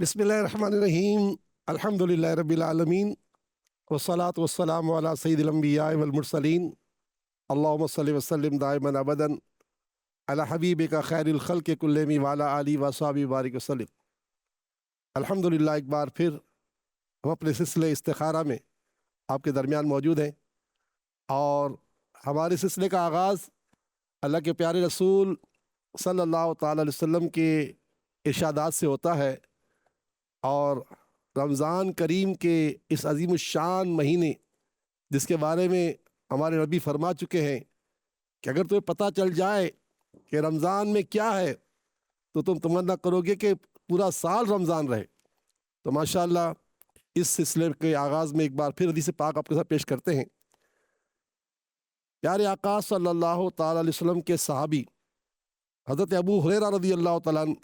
बिस्मिल्लाहिर्रहमानिर्रहीम अल्हम्दुलिल्लाहि रब्बिल आलमीन वस्सलातु वस्सलामु अला सय्यिदिल अंबिया वल मुरसलीन अल्लाहुम्मा सल्लि वसल्लिम दाइमन अबदन अला हबीबिका खैरिल खल्क़ि कुल्लिहिम व अला आलिहि व अस्हाबिहि बारिक वसल्लिम। अल्हम्दुलिल्लाह, एक बार फिर हम अपने सिलसिले इस्तिखारा में आपके दरमियान मौजूद हैं और हमारे सिलसिले का आगाज़ अल्लाह के प्यारे रसूल सल्लल्लाहु ताला अलैहि वसल्लम के इरशादात से होता है। और रमज़ान करीम के इस अजीम शान महीने जिसके बारे में हमारे नबी फरमा चुके हैं कि अगर तुम्हें पता चल जाए कि रमज़ान में क्या है तो तुम तमन्ना करोगे कि पूरा साल रमज़ान रहे। तो माशाअल्लाह इस सिलसिले के आगाज़ में एक बार फिर हदीस पाक आपके साथ पेश करते हैं। प्यारे आका सल्लल्लाहु ताला अलैहि वसल्लम के सहाबी हज़रत अबू हुरैरा रज़ियल्लाहु ताला अन्हु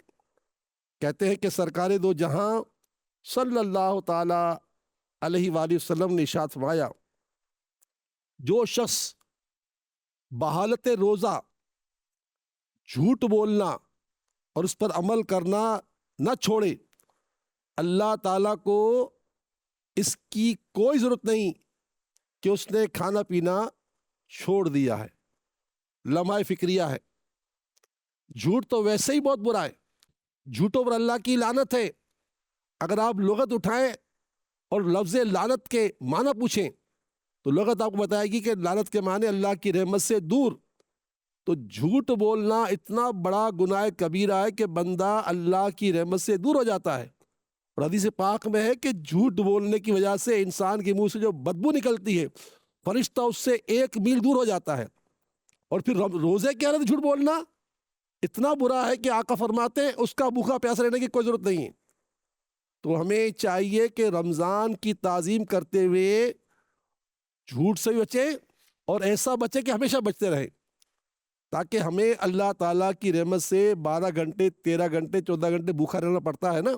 कहते हैं कि सरकार दो जहां सल्लल्लाहु ताला अलैहि वसल्लम ने इरशाद फरमाया, जो शख्स बहालत रोज़ा झूठ बोलना और उस पर अमल करना न छोड़े, अल्लाह ताला को इसकी कोई ज़रूरत नहीं कि उसने खाना पीना छोड़ दिया है। लम्हा फिक्रिया है। झूठ तो वैसे ही बहुत बुरा है, झूठों पर अल्लाह की लानत है। अगर आप लुगत उठाएं और लफ्ज़ लानत के माना पूछें तो लुगत आपको बताएगी कि लानत के माने अल्लाह की रहमत से दूर। तो झूठ बोलना इतना बड़ा गुनाह कबीरा है कि बंदा अल्लाह की रहमत से दूर हो जाता है। और हदीस पाक में है कि झूठ बोलने की वजह से इंसान के मुंह से जो बदबू निकलती है, फरिश्ता उससे 1 मील दूर हो जाता है। और फिर रोज़े के हालत झूठ बोलना इतना बुरा है कि आका फरमाते हैं उसका भूखा प्यासा रहने की कोई ज़रूरत नहीं है। तो हमें चाहिए कि रमज़ान की ताज़ीम करते हुए झूठ से भी बचें और ऐसा बचें कि हमेशा बचते रहें, ताकि हमें अल्लाह ताला की रहमत से 12 घंटे 13 घंटे 14 घंटे भूखा रहना पड़ता है ना,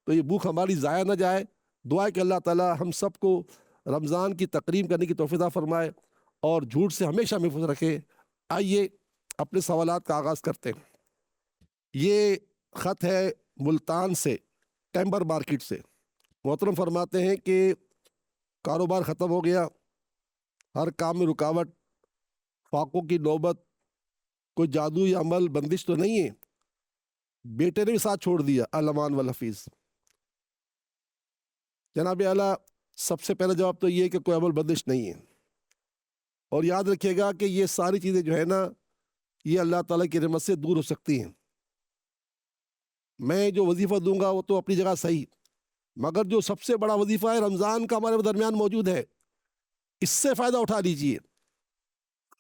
तो ये भूख हमारी ज़ाया ना जाए। दुआ है कि अल्लाह ताला हम सबको रमज़ान की तकरीम करने की तौफ़ीक़ अता फरमाए और झूठ से हमेशा महफूज रखे। आइए अपने सवालात का आगाज़ करते हैं। ये ख़त है मुल्तान से, टेम्बर मार्केट से। मोहतरम फरमाते हैं कि कारोबार ख़त्म हो गया, हर काम में रुकावट, फाकों की नौबत, कोई जादू या अमल बंदिश तो नहीं है। बेटे ने भी साथ छोड़ दिया, अल-अमान वल हफीज़। जनाब आला, सबसे पहला जवाब तो ये है कि कोई अमल बंदिश नहीं है। और याद रखिएगा कि ये सारी चीज़ें जो है ना, ये अल्लाह ताला की रहमत से दूर हो सकती हैं। मैं जो वजीफ़ा दूंगा वो तो अपनी जगह सही, मगर जो सबसे बड़ा वजीफ़ा है रमज़ान का हमारे दरमियान मौजूद है, इससे फ़ायदा उठा लीजिए।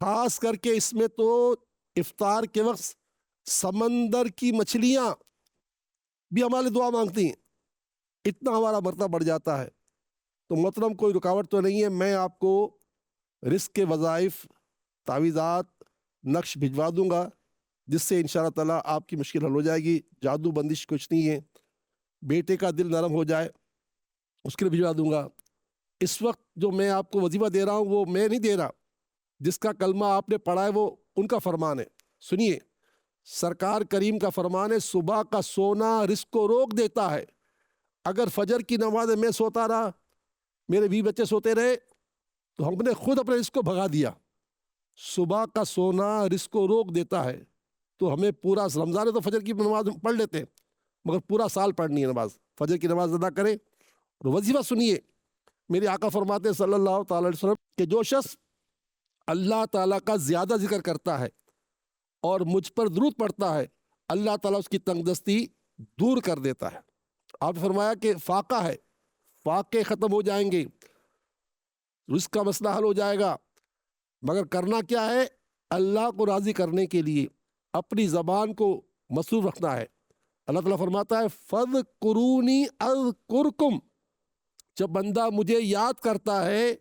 ख़ास करके इसमें तो इफ्तार के वक्त समंदर की मछलियाँ भी हमारे दुआ मांगती हैं, इतना हमारा मर्तबा बढ़ जाता है। तो मोहतरम कोई रुकावट तो नहीं है। मैं आपको रिस्क के वज़ाइफ, तावीज़ात, नक्श भिजवा दूंगा जिससे इंशाअल्लाह ताला आपकी मुश्किल हल हो जाएगी। जादू बंदिश कुछ नहीं है। बेटे का दिल नरम हो जाए उसके लिए भिजवा दूंगा। इस वक्त जो मैं आपको वजीफा दे रहा हूँ वो मैं नहीं दे रहा, जिसका कलमा आपने पढ़ा है वो उनका फरमान है। सुनिए, सरकार करीम का फरमान है, सुबह का सोना रिस्क को रोक देता है। अगर फजर की नमाज में सोता रहा, मेरे 20 बच्चे सोते रहे, तो हमने खुद अपने रिस्क को भगा दिया। सुबह का सोना रिस्क को रोक देता है। तो हमें पूरा रमज़ान है तो फजर की नमाज पढ़ लेते हैं, मगर पूरा साल पढ़नी है नमाज। फजर की नमाज अदा करें। और वजीफा सुनिए, मेरे आका फरमाते हैं सल्लल्लाहु ताला अलैहि वसल्लम कि जो शख्स अल्लाह ताला का ज़्यादा जिक्र करता है और मुझ पर दुरूद पड़ता है, अल्लाह ताला उसकी तंगदस्ती दूर कर देता है। आपने फरमाया कि फाका है, फाके ख़त्म हो जाएंगे, रिस्क का मसला हल हो जाएगा, मगर करना क्या है? अल्लाह को राज़ी करने के लिए अपनी ज़बान को मसरूफ़ रखना है। अल्लाह ताला फरमाता है, फ़ज़कुरूनी अज़कुरकुम। जब बंदा मुझे याद करता है,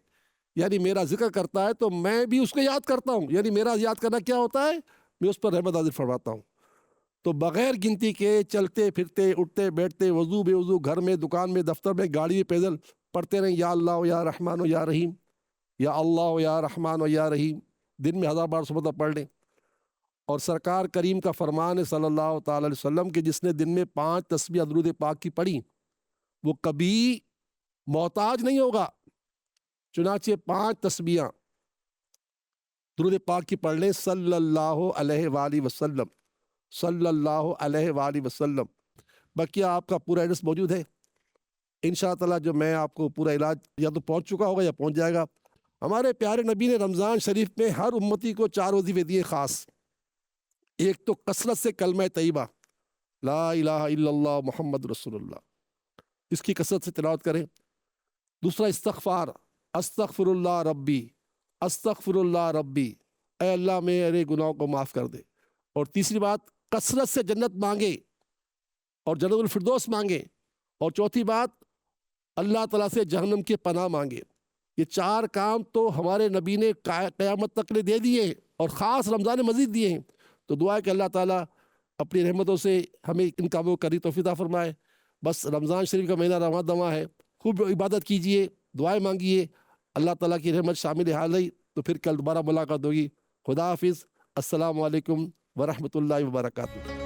यानी मेरा जिक्र करता है, तो मैं भी उसको याद करता हूँ। यानी मेरा याद करना क्या होता है? मैं उस पर रहमत नाज़िल फरमाता हूँ। तो बग़ैर गिनती के चलते फिरते, उठते बैठते, वज़ू बेवज़ू, घर में, दुकान में, दफ्तर में, गाड़ी में, पैदल पढ़ते रहें, या अल्लाह या रहमान या रहीम, या अल्लाह या रहमान या रहीम। दिन में 1000 बार सुबह पढ़ लें। और सरकार करीम का फरमान है सल्लल्लाहु ताला अलैहि वसल्लम कि जिसने दिन में 5 तस्बीह दुरूद पाक की पढ़ी, وہ کبھی محتاج نہیں ہوگا۔ چنانچہ 5 تسبیحاں درود پاک کی پڑھ لیں، صلی اللہ علیہ وآلہ وسلم، صلی اللہ علیہ وآلہ وسلم۔ باقی آپ کا پورا ایڈریس موجود ہے انشاءاللہ تعالیٰ، جو میں آپ کو پورا علاج یا تو پہنچ چکا ہوگا یا پہنچ جائے گا۔ ہمارے پیارے نبی نے رمضان شریف میں ہر امتی کو 4 وظیفے دیے خاص۔ ایک تو کثرت سے کلمہ طیبہ لا الہ الا اللہ محمد رسول اللہ، اس کی کثرت سے تلاوت کریں۔ دوسرا استغفار، استغفر اللہ ربی، استغفر اللہ ربی، اے اللہ میرے گناہوں کو معاف کر دے۔ اور تیسری بات، کثرت سے جنت مانگے اور جنت الفردوس مانگے۔ اور چوتھی بات، اللہ تعالیٰ سے جہنم کی پناہ مانگے۔ یہ 4 کام تو ہمارے نبی نے قیامت تک نے دے دیے ہیں اور خاص رمضان مزید دیے ہیں۔ تو دعا ہے کہ اللہ تعالیٰ اپنی رحمتوں سے ہمیں ان کاموں کو کرنے کی توفیق عطا فرمائے۔ بس رمضان شریف کا مہینہ رواں دواں ہے، خوب عبادت کیجئے، دعائیں مانگیے، اللہ تعالیٰ کی رحمت شامل حال رہی تو پھر کل دوبارہ ملاقات ہوگی۔ خدا حافظ، السلام علیکم ورحمۃ اللہ وبرکاتہ۔